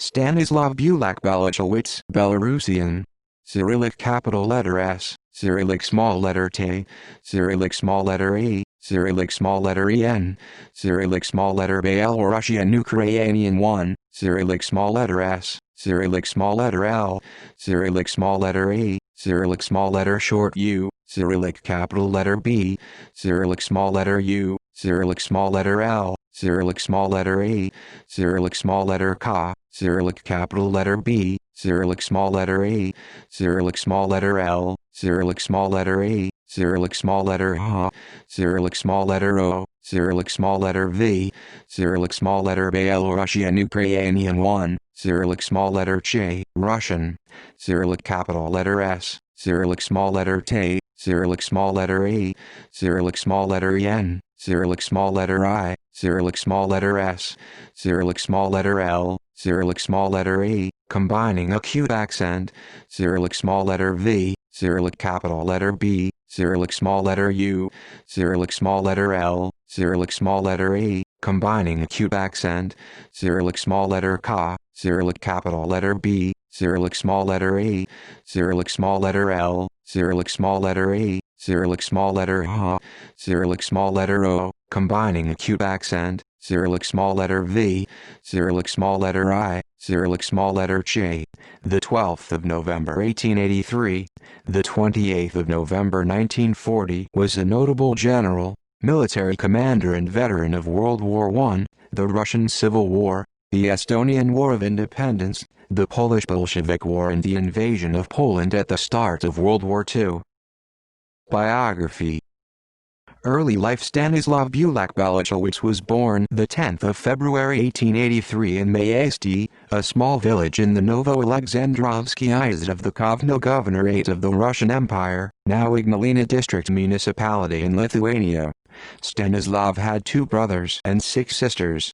Stanisław Bułak Bałachowicz, Belarusian. Cyrillic capital letter S, Cyrillic small letter T, Cyrillic small letter E, Cyrillic small letter EN, Cyrillic small letter Belarusian Ukrainian 1, Cyrillic small letter S, Cyrillic small letter L, Cyrillic small letter E, Cyrillic small letter short U, Cyrillic capital letter B, Cyrillic small letter U, Cyrillic small letter L, Cyrillic small letter E, Cyrillic small letter K, Cyrillic capital letter B, Cyrillic small letter E, Cyrillic small letter L, Cyrillic small letter E, Cyrillic small letter H, Cyrillic small letter O, Cyrillic small letter V, Cyrillic small letter Belarusian Ukrainian 1, Cyrillic small letter Ch, Russian, Cyrillic capital letter S, Cyrillic small letter T, Cyrillic small letter E, Cyrillic small letter N, Cyrillic small letter I, Cyrillic small letter S, Cyrillic small letter L, Cyrillic small letter E, combining acute accent, Cyrillic small letter V, Cyrillic capital letter B, Cyrillic small letter U, Cyrillic small letter L, Cyrillic small letter E, combining acute accent, Cyrillic small letter K, Cyrillic capital letter B, Cyrillic small letter E, Cyrillic small letter L, Cyrillic small letter E, Cyrillic small letter H, Cyrillic small letter O, combining acute accent, Cyrillic small letter V, Cyrillic small letter I, Cyrillic small letter Ch. The 12th of November 1883, the 28th of November 1940 was a notable general, military commander and veteran of World War I, the Russian Civil War, the Estonian War of Independence, the Polish Bolshevik War and the invasion of Poland at the start of World War II. Biography. Early life. Stanisław Bułak Bałachowicz was born the 10th of February 1883 in Majesty, a small village in the Novo-Alexandrovsky Izhd of the Kovno Governorate of the Russian Empire, now Ignalina District Municipality in Lithuania. Stanisław had 2 brothers and 6 sisters.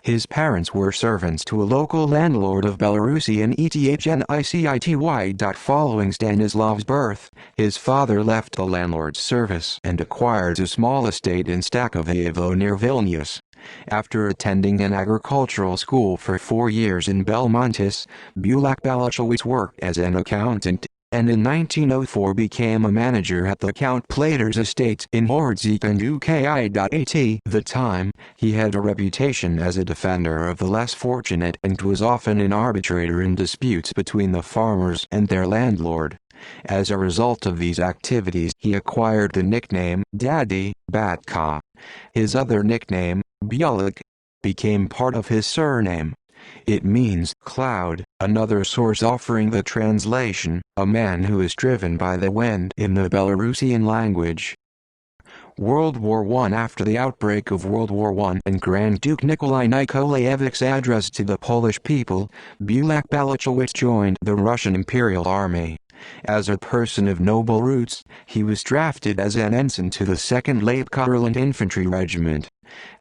His parents were servants to a local landlord of Belarusian ethnicity. Following Stanisław's birth, his father left the landlord's service and acquired a small estate in Stakovajevo near Vilnius. After attending an agricultural school for 4 years in Belmontis, Bułak Bałachowicz worked as an accountant, and in 1904 became a manager at the Count Plater's estate in Hordzik and UKI. The time, he had a reputation as a defender of the less fortunate and was often an arbitrator in disputes between the farmers and their landlord. As a result of these activities, he acquired the nickname Daddy Batka. His other nickname, Bułak, became part of his surname. It means cloud, another source offering the translation, a man who is driven by the wind in the Belarusian language. World War I. After the outbreak of World War I and Grand Duke Nikolai Nikolaevich's address to the Polish people, Bułak Bałachowicz joined the Russian Imperial Army. As a person of noble roots, he was drafted as an ensign to the 2nd Leibkarland Infantry Regiment.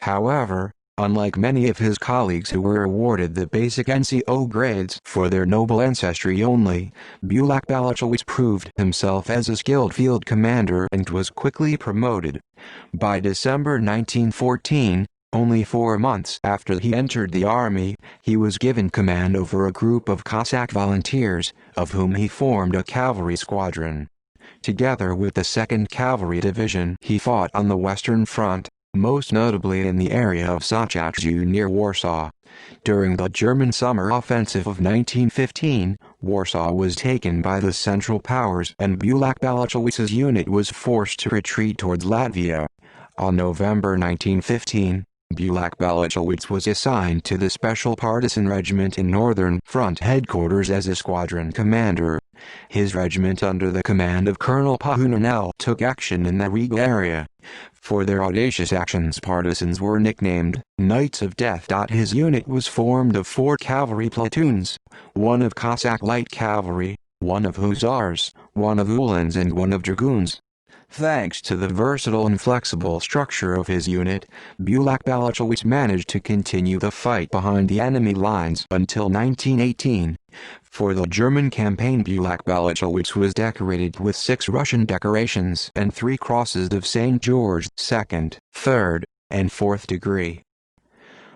However, unlike many of his colleagues who were awarded the basic NCO grades for their noble ancestry only, Bułak Bałachowicz proved himself as a skilled field commander and was quickly promoted. By December 1914, only 4 months after he entered the army, he was given command over a group of Cossack volunteers, of whom he formed a cavalry squadron. Together with the 2nd Cavalry Division, he fought on the Western Front, most notably in the area of Sochaczu near Warsaw. During the German summer offensive of 1915, Warsaw was taken by the Central Powers and Bułak Bałachowicz unit was forced to retreat towards Latvia. On November 1915, Bułak Bałachowicz was assigned to the Special Partisan Regiment in Northern Front headquarters as a squadron commander. His regiment under the command of Colonel Pahunanel took action in the Riga area. For their audacious actions, partisans were nicknamed Knights of Death. His unit was formed of 4 cavalry platoons, 1 of Cossack light cavalry, 1 of hussars, 1 of uhlans and 1 of dragoons. Thanks to the versatile and flexible structure of his unit, Bułak Bałachowicz managed to continue the fight behind the enemy lines until 1918. For the German campaign, Bułak Bałachowicz was decorated with 6 Russian decorations and 3 crosses of St. George, 2nd, 3rd, and 4th degree.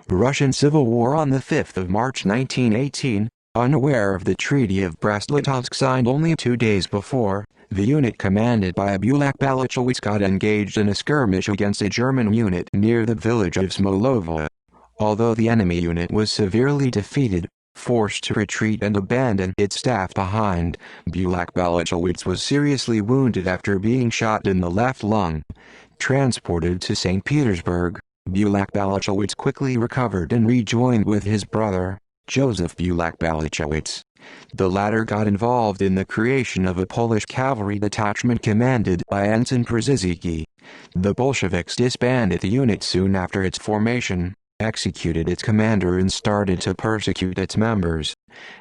Russian Civil War. On the 5th of March 1918, unaware of the Treaty of Brest-Litovsk signed only 2 days before, the unit commanded by Bułak Bałachowicz got engaged in a skirmish against a German unit near the village of Smolovo. Although the enemy unit was severely defeated, forced to retreat and abandon its staff behind, Bułak Bałachowicz was seriously wounded after being shot in the left lung. Transported to St. Petersburg, Bułak Bałachowicz quickly recovered and rejoined with his brother, Joseph Bułak Bałachowicz. The latter got involved in the creation of a Polish cavalry detachment commanded by Ensign Przyczółki. The Bolsheviks disbanded the unit soon after its formation, executed its commander and started to persecute its members.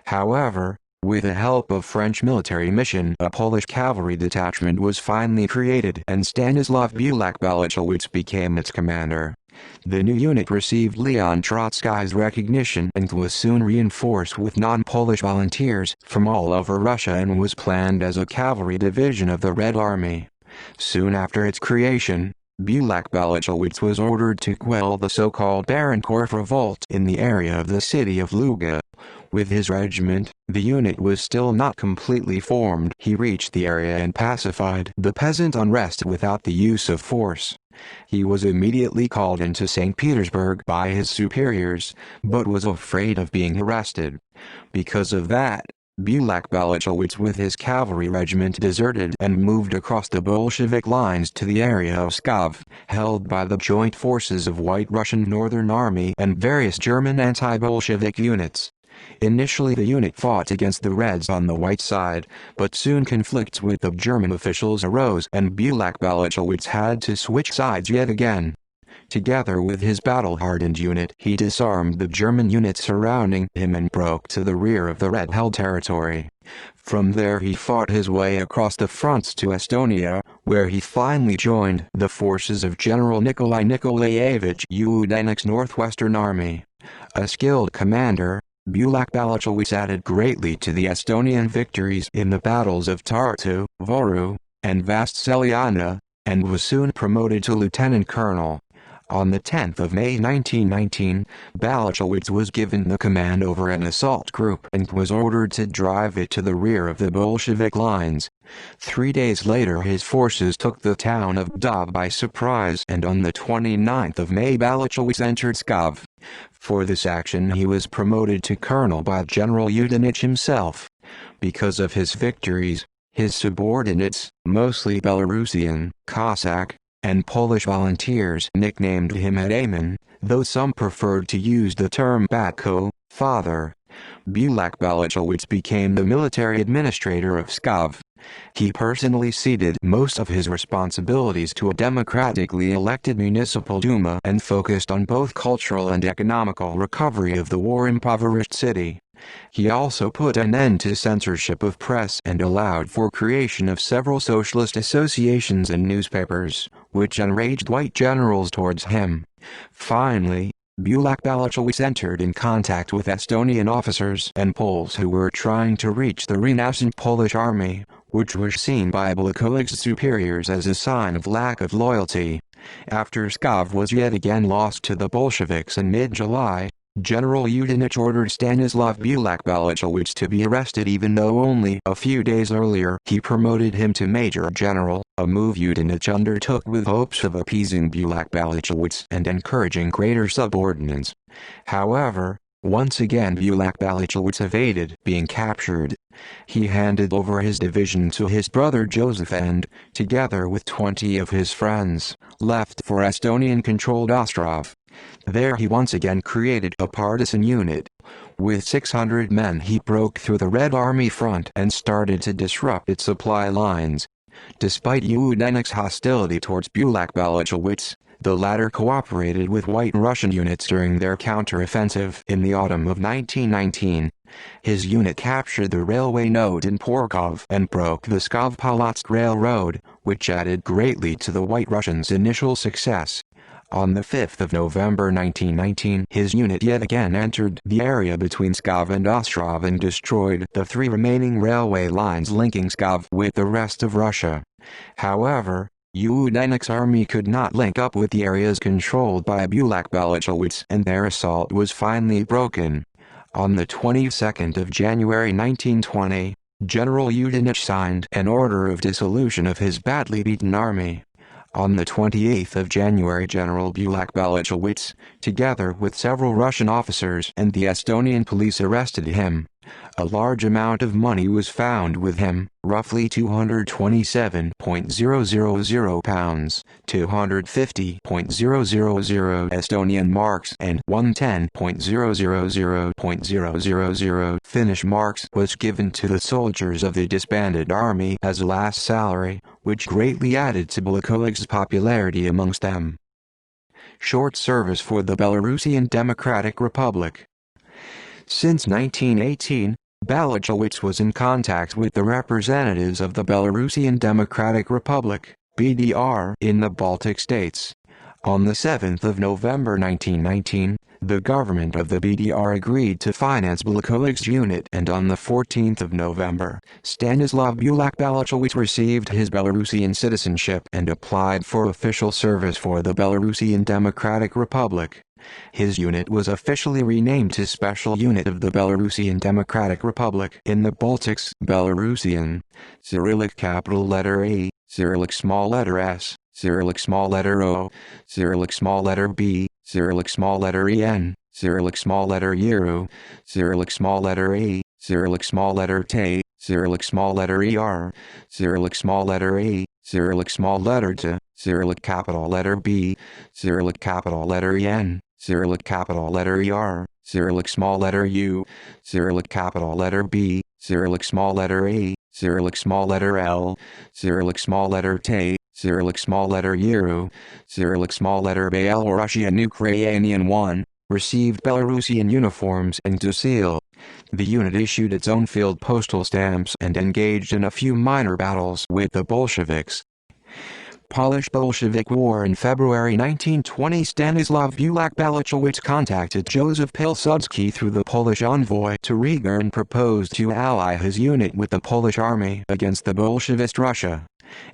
However, with the help of French military mission, a Polish cavalry detachment was finally created and Stanisław Bułak Bałachowicz became its commander. The new unit received Leon Trotsky's recognition and was soon reinforced with non-Polish volunteers from all over Russia and was planned as a cavalry division of the Red Army. Soon after its creation, Bułak Bałachowicz was ordered to quell the so-called Barankow revolt in the area of the city of Luga. With his regiment, the unit was still not completely formed. He reached the area and pacified the peasant unrest without the use of force. He was immediately called into St. Petersburg by his superiors, but was afraid of being arrested. Because of that, Bułak Bałachowicz with his cavalry regiment deserted and moved across the Bolshevik lines to the area of Pskov, held by the joint forces of White Russian Northern Army and various German anti-Bolshevik units. Initially the unit fought against the Reds on the white side, but soon conflicts with the German officials arose and Bułak Bałachowicz had to switch sides yet again. Together with his battle-hardened unit, he disarmed the German units surrounding him and broke to the rear of the Red-held territory. From there he fought his way across the fronts to Estonia, where he finally joined the forces of General Nikolai Nikolaevich Yudenek's Northwestern Army. A skilled commander, Bułak Bałachowicz added greatly to the Estonian victories in the battles of Tartu, Võru, and Vastseliana, and was soon promoted to lieutenant colonel. On the 10th of May 1919, Bałachowicz was given the command over an assault group and was ordered to drive it to the rear of the Bolshevik lines. 3 days later his forces took the town of Dąb by surprise and on the 29th of May Bałachowicz entered Pskov. For this action he was promoted to colonel by General Yudenich himself. Because of his victories, his subordinates, mostly Belarusian, Cossack, and Polish volunteers nicknamed him Hetman, though some preferred to use the term Batko, father. Bułak Bałachowicz became the military administrator of Pskov. He personally ceded most of his responsibilities to a democratically elected municipal Duma and focused on both cultural and economical recovery of the war-impoverished city. He also put an end to censorship of press and allowed for creation of several socialist associations and newspapers, which enraged white generals towards him. Finally, Bułak Bałachowicz entered in contact with Estonian officers and Poles who were trying to reach the renascent Polish army, which was seen by Błachowicz's superiors as a sign of lack of loyalty. After Pskov was yet again lost to the Bolsheviks in mid-July, General Yudenich ordered Stanisław Bułak Bałachowicz to be arrested even though only a few days earlier he promoted him to Major General, a move Yudenich undertook with hopes of appeasing Bułak Bałachowicz and encouraging greater subordinates. However, once again Bułak Bałachowicz evaded being captured. He handed over his division to his brother Joseph and, together with 20 of his friends, left for Estonian-controlled Ostrov. There he once again created a partisan unit. With 600 men he broke through the Red Army front and started to disrupt its supply lines. Despite Yudenek's hostility towards Bułak Bałachowicz, the latter cooperated with White Russian units during their counteroffensive in the autumn of 1919. His unit captured the railway node in Porkov and broke the Pskov-Polotsk Railroad, which added greatly to the White Russians' initial success. On the 5th of November 1919 his unit yet again entered the area between Pskov and Ostrov and destroyed the 3 remaining railway lines linking Pskov with the rest of Russia. However, Udinek's army could not link up with the areas controlled by Bułak-Bałachowicz, and their assault was finally broken. On the 22nd of January 1920, General Udinek signed an order of dissolution of his badly beaten army. On the 28th of January, General Bułak-Bałachowicz, together with several Russian officers and the Estonian police, arrested him. A large amount of money was found with him, roughly 227.000 pounds, 250.000 Estonian marks, and 110.000.000 Finnish marks was given to the soldiers of the disbanded army as a last salary, which greatly added to Bałachowicz popularity amongst them. Short service for the Belarusian Democratic Republic. Since 1918, Bałachowicz was in contact with the representatives of the Belarusian Democratic Republic, BDR, in the Baltic states. On the 7th of November 1919, the government of the BDR agreed to finance Bałachowicz unit, and on the 14th of November, Stanisław Bułak-Bałachowicz received his Belarusian citizenship and applied for official service for the Belarusian Democratic Republic. His unit was officially renamed to Special Unit of the Belarusian Democratic Republic in the Baltics. Belarusian, Cyrillic capital letter A, Cyrillic small letter S, Cyrillic small letter O, Cyrillic small letter B, Cyrillic small letter EN, Cyrillic small letter Euro, Cyrillic small letter A, Cyrillic small letter T, Cyrillic small letter ER, Cyrillic small letter A, Cyrillic small letter T, Cyrillic capital letter B, Cyrillic capital letter EN, Cyrillic capital letter ER, Cyrillic small letter U, Cyrillic capital letter B, Cyrillic small letter A, Cyrillic small letter L, Cyrillic small letter T, Cyrillic small letter Euro, Cyrillic small letter Belarusian Ukrainian 1, received Belarusian uniforms and docile. The unit issued its own field postal stamps and engaged in a few minor battles with the Bolsheviks. Polish-Bolshevik War. In February 1920, Stanisław Bułak-Bałachowicz contacted Józef Pilsudski through the Polish envoy to Riga and proposed to ally his unit with the Polish army against the Bolshevist Russia.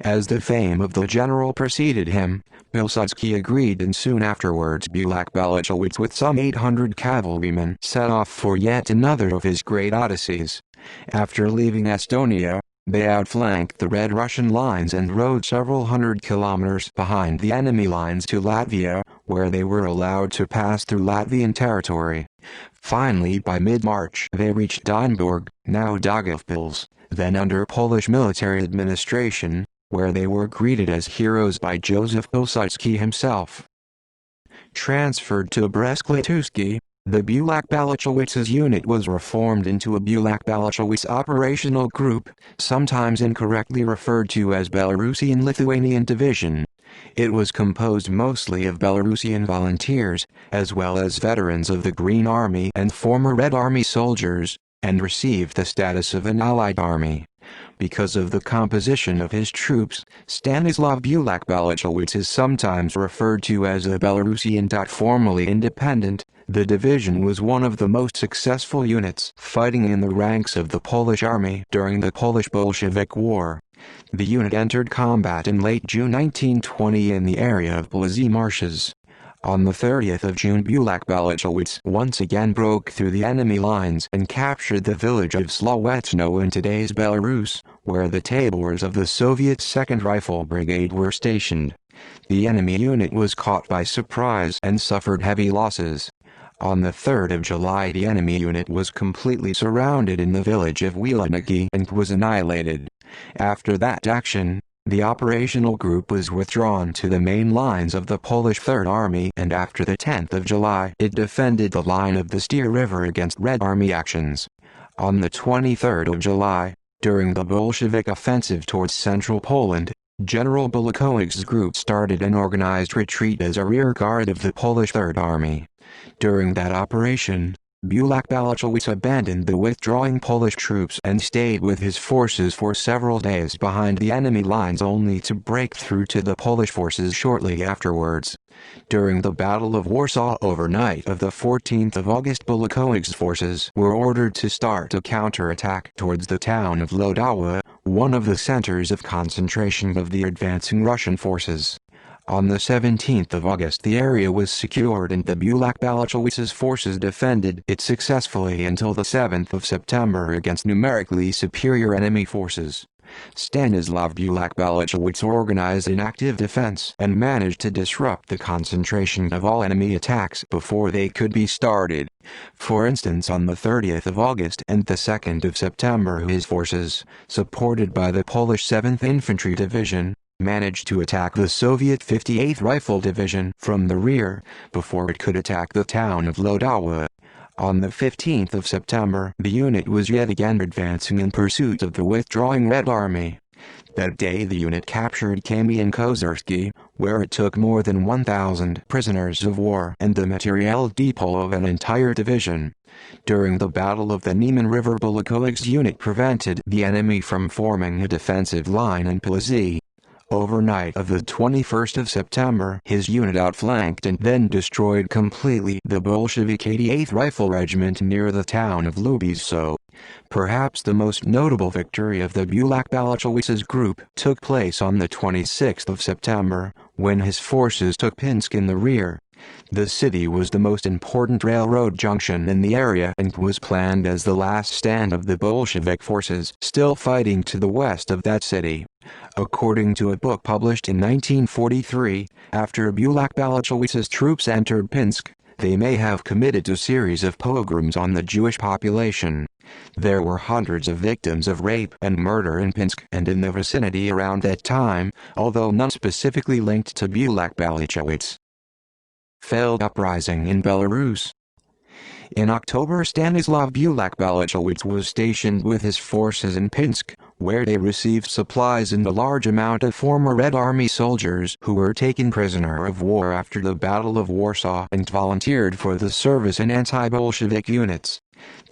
As the fame of the general preceded him, Pilsudski agreed, and soon afterwards Bułak-Bałachowicz with some 800 cavalrymen set off for yet another of his great odysseys. After leaving Estonia, they outflanked the Red Russian lines and rode several hundred kilometers behind the enemy lines to Latvia, where they were allowed to pass through Latvian territory. Finally, by mid-March, they reached Dynburg, now Daugavpils, then under Polish military administration, where they were greeted as heroes by Józef Pilsudski himself. Transferred to Brest-Litovsk, the Bułak-Bałachowicz unit was reformed into a Bułak-Bałachowicz operational group, sometimes incorrectly referred to as Belarusian-Lithuanian Division. It was composed mostly of Belarusian volunteers, as well as veterans of the Green Army and former Red Army soldiers, and received the status of an allied army. Because of the composition of his troops, Stanisław Bułak-Bałachowicz is sometimes referred to as a Belarusian. Formally independent, the division was one of the most successful units fighting in the ranks of the Polish army during the Polish-Bolshevik War. The unit entered combat in late June 1920 in the area of Blazy Marshes. On the 30th of June, Bułak-Bałachowicz once again broke through the enemy lines and captured the village of Słowetno in today's Belarus, where the tabors of the Soviet 2nd Rifle Brigade were stationed. The enemy unit was caught by surprise and suffered heavy losses. On the 3rd of July, the enemy unit was completely surrounded in the village of Wielniki and was annihilated. After that action, the operational group was withdrawn to the main lines of the Polish Third Army, and after the 10th of July it defended the line of the Styr River against Red Army actions. On the 23rd of July, during the Bolshevik offensive towards central Poland, General Bałachowicz group started an organized retreat as a rear guard of the Polish Third Army. During that operation, Bułak-Bałachowicz abandoned the withdrawing Polish troops and stayed with his forces for several days behind the enemy lines, only to break through to the Polish forces shortly afterwards. During the Battle of Warsaw overnight of the 14th of August, Bałachowicz forces were ordered to start a counterattack towards the town of Lodowa, one of the centers of concentration of the advancing Russian forces. On the 17th of August the area was secured and the Bułak-Balachowice's forces defended it successfully until the 7th of September against numerically superior enemy forces. Stanisław Bułak-Balachowice organized an active defense and managed to disrupt the concentration of all enemy attacks before they could be started. For instance, on the 30th of August and the 2nd of September his forces, supported by the Polish 7th Infantry Division, managed to attack the Soviet 58th Rifle Division from the rear, before it could attack the town of Lodowa. On the 15th of September, the unit was yet again advancing in pursuit of the withdrawing Red Army. That day the unit captured Kamień and Kozerski, where it took more than 1,000 prisoners of war and the materiel depot of an entire division. During the Battle of the Niemen River Bałachowicz unit prevented the enemy from forming a defensive line in Pilizy. Overnight of the 21st of September, his unit outflanked and then destroyed completely the Bolshevik 88th Rifle Regiment near the town of Lubiszo. Perhaps the most notable victory of the Bułak-Balachowice's group took place on the 26th of September, when his forces took Pinsk in the rear. The city was the most important railroad junction in the area and was planned as the last stand of the Bolshevik forces still fighting to the west of that city. According to a book published in 1943, after Bułak-Balachowice's troops entered Pinsk, they may have committed a series of pogroms on the Jewish population. There were hundreds of victims of rape and murder in Pinsk and in the vicinity around that time, although none specifically linked to Bułak-Balachowice. Failed uprising in Belarus. In October Stanisław Bułak-Balachowice was stationed with his forces in Pinsk, where they received supplies and a large amount of former Red Army soldiers who were taken prisoner of war after the Battle of Warsaw and volunteered for the service in anti-Bolshevik units.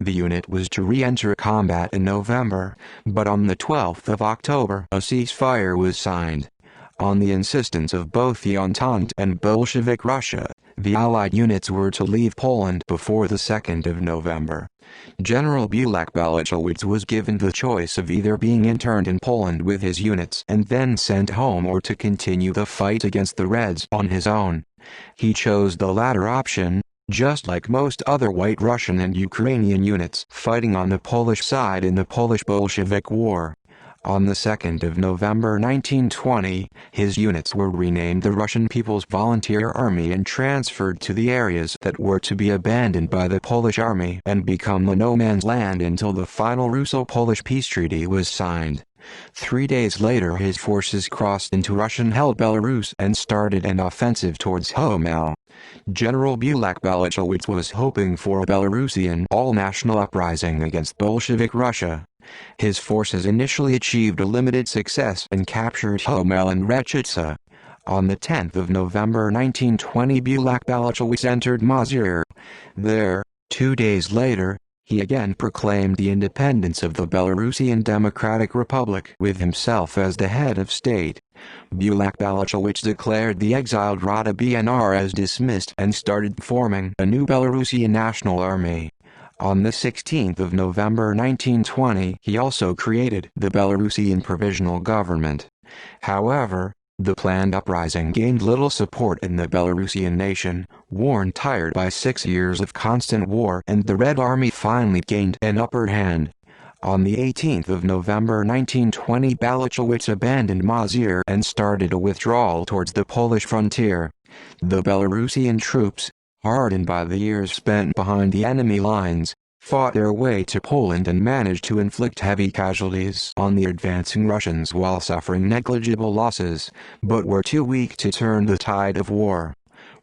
The unit was to re-enter combat in November, but on the 12th of October a ceasefire was signed. On the insistence of both the Entente and Bolshevik Russia, the Allied units were to leave Poland before the 2nd of November. General Bułak-Balachowice was given the choice of either being interned in Poland with his units and then sent home or to continue the fight against the Reds on his own. He chose the latter option, just like most other White Russian and Ukrainian units fighting on the Polish side in the Polish-Bolshevik War. On the 2nd of November 1920, his units were renamed the Russian People's Volunteer Army and transferred to the areas that were to be abandoned by the Polish army and become the no-man's land until the final Russo-Polish peace treaty was signed. 3 days later his forces crossed into Russian-held Belarus and started an offensive towards Homel. General Bułak-Balachowice was hoping for a Belarusian all-national uprising against Bolshevik Russia. His forces initially achieved a limited success and captured Homel and Rechica. On the 10th of November 1920 Bułak-Balachowice entered Mazur. There, 2 days later, he again proclaimed the independence of the Belarusian Democratic Republic with himself as the head of state. Bułak-Balachowice declared the exiled Rada BNR as dismissed and started forming a new Belarusian National Army. On the 16th of November 1920 he also created the Belarusian Provisional Government. However, the planned uprising gained little support in the Belarusian nation, worn tired by 6 years of constant war, and the Red Army finally gained an upper hand. On the 18th of November 1920 Balachowice abandoned Mazur and started a withdrawal towards the Polish frontier. The Belarusian troops, hardened by the years spent behind the enemy lines, fought their way to Poland and managed to inflict heavy casualties on the advancing Russians while suffering negligible losses, but were too weak to turn the tide of war.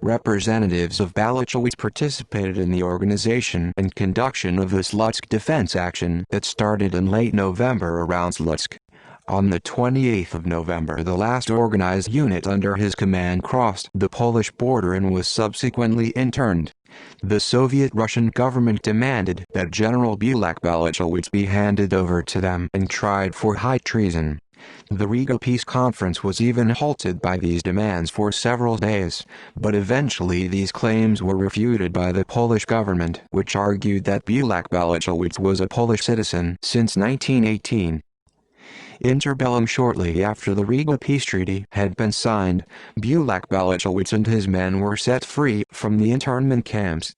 Representatives of Balachowice participated in the organization and conduction of the Slutsk defense action that started in late November around Slutsk. On the 28th of November the last organized unit under his command crossed the Polish border and was subsequently interned. The Soviet-Russian government demanded that General Bułak-Balachowice be handed over to them and tried for high treason. The Riga Peace Conference was even halted by these demands for several days, but eventually these claims were refuted by the Polish government, which argued that Bułak-Balachowice was a Polish citizen since 1918. Interbellum. Shortly after the Riga Peace Treaty had been signed, Bułak Bałachowicz and his men were set free from the internment camps.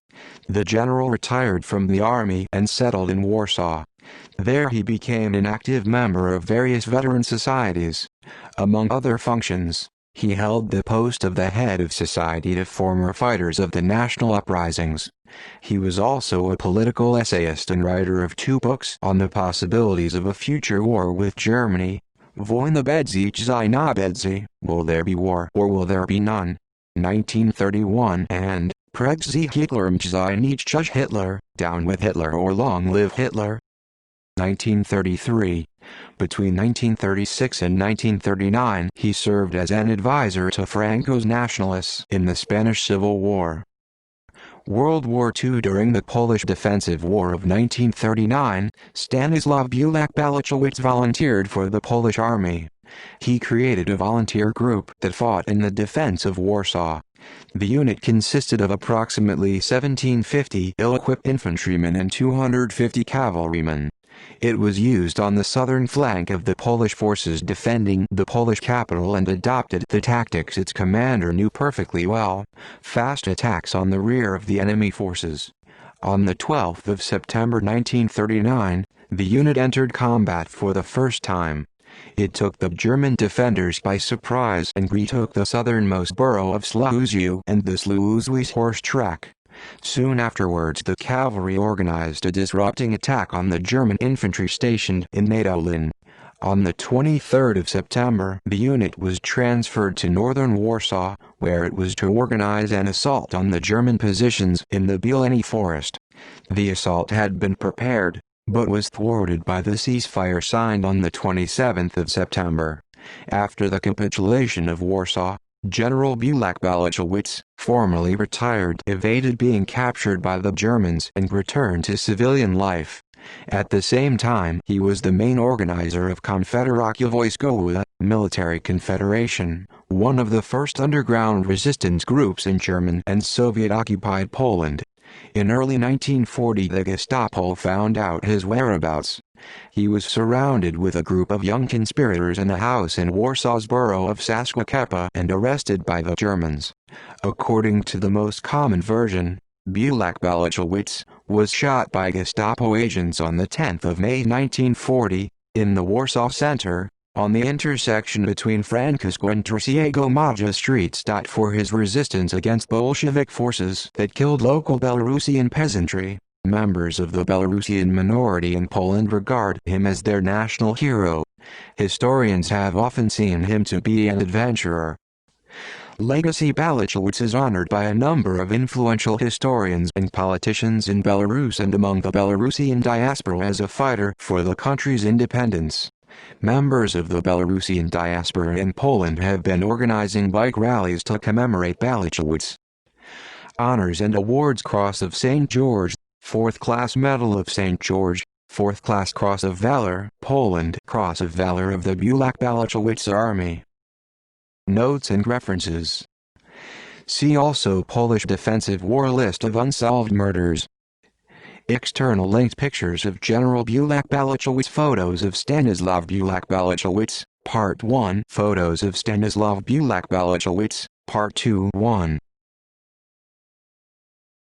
The general retired from the army and settled in Warsaw. There he became an active member of various veteran societies. Among other functions, he held the post of the head of Society to Former Fighters of the National Uprisings. He was also a political essayist and writer of 2 books on the possibilities of a future war with Germany. Wojna będzie czy nie będzie, Will There Be War or Will There Be None? 1931, and Precz z Hitlerem czy nie Hitler, Down with Hitler or Long Live Hitler? 1933. Between 1936 and 1939, he served as an advisor to Franco's nationalists in the Spanish Civil War. World War II. During the Polish Defensive War of 1939, Stanisław Bułak Bałachowicz volunteered for the Polish Army. He created a volunteer group that fought in the defense of Warsaw. The unit consisted of approximately 1750 ill-equipped infantrymen and 250 cavalrymen. It was used on the southern flank of the Polish forces defending the Polish capital and adopted the tactics its commander knew perfectly well: fast attacks on the rear of the enemy forces. On the 12th of September 1939, the unit entered combat for the first time. It took the German defenders by surprise and retook the southernmost borough of Służew and the Służewice horse track. Soon afterwards, the cavalry organized a disrupting attack on the German infantry stationed in Nadolin. On the 23rd of September, the unit was transferred to northern Warsaw, where it was to organize an assault on the German positions in the Bielany Forest. The assault had been prepared, but was thwarted by the ceasefire signed on the 27th of September. After the capitulation of Warsaw, General Bułak Bałachowicz, formerly retired, evaded being captured by the Germans and returned to civilian life. At the same time, he was the main organizer of Konfederacja Wojskowa, military confederation, one of the first underground resistance groups in German and Soviet-occupied Poland. In early 1940, the Gestapo found out his whereabouts. He was surrounded with a group of young conspirators in a house in Warsaw's borough of Saskwa and arrested by the Germans. According to the most common version, Bułak Bałachowicz was shot by Gestapo agents on the 10th of May 1940, in the Warsaw Center, on the intersection between Frankowska and Trzeciego Maja streets. For his resistance against Bolshevik forces that killed local Belarusian peasantry. Members of the Belarusian minority in Poland regard him as their national hero. Historians have often seen him to be an adventurer. Legacy Bałachowicz is honored by a number of influential historians and politicians in Belarus and among the Belarusian diaspora as a fighter for the country's independence. Members of the Belarusian diaspora in Poland have been organizing bike rallies to commemorate Bałachowicz. Honors and Awards: Cross of St. George, 4th Class Medal of St. George, 4th Class Cross of Valor, Poland, Cross of Valor of the Bułak Bałachowicz Army. Notes and references. See also Polish Defensive War List of Unsolved Murders. External linked pictures of General Bułak Bałachowicz. Photos of Stanisław Bułak Bałachowicz, Part 1. Photos of Stanisław Bułak Bałachowicz, Part 2. 1.